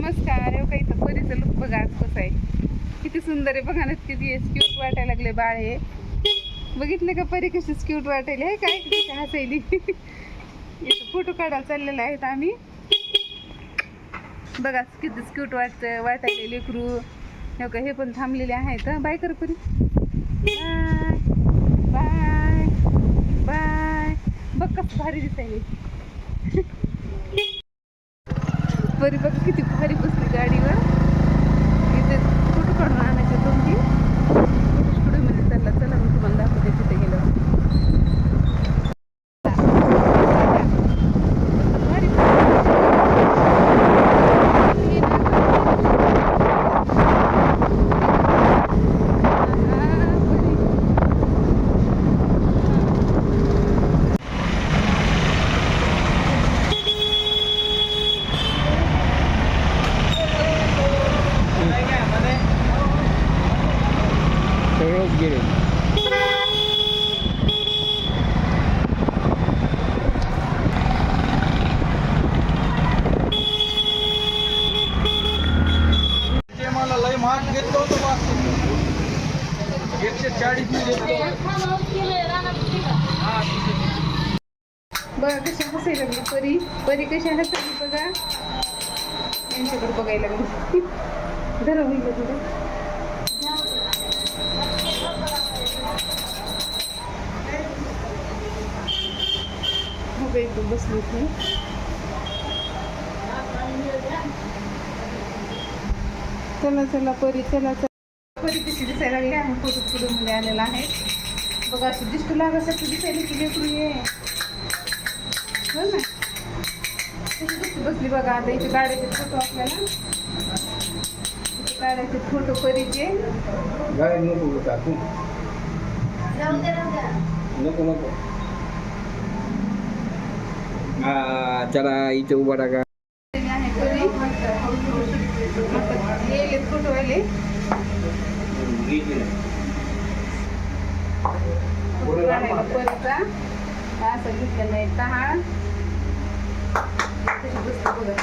नमस्कार. हो काही तर परीचं लुक बघा आज कसं आहे, किती सुंदर आहे बघा ना, किती क्यूट वाटायला लागले बाळ. हे बघितलं का परी कशी क्यूट वाटायला आहे, काय कशी हसायली. इथं फोटो काढायला चाललेला आहेत आम्ही. बघा किती क्यूट वाटायले लेकरू. हो का हे पण थांबलेले आहेत. बाय कर परी, बाय बाय बाय. बघ कसं भारी दिसायले. परी बघा किती भारी बसली गाडीवर. इथे फोटो काढून आणायचे 2-3 फोटो स्टुडिओमध्ये. चालला चला मी तुम्हाला दाखवते तिथे गेलं. Get it. मला लय महाग घेतलं होतं बा. 140 बघा कशी हसायला लागली परी. परी कशी हसायली बघा. यांच्याकडे बघायला लागली. धरा होईल तुझं. एकदम बसली ती. चला चला परी, चला चला. परी कशी दिसायला लागली. आम्ही फोटो स्टुडिओमध्ये आलेला आहे. बघा असं दिसतो लागासाठी दिसायला की लेकरू ये. हो ना कशी कशी बसली बघा. आता इथे काढायचे फोटो आपल्याला. इथे काढायचे फोटो परीचे. नको नको. चला इथे उभा टाका. फोटो आले परीचा असं घेतलेला आहे. 10 कशी बसतो बघा.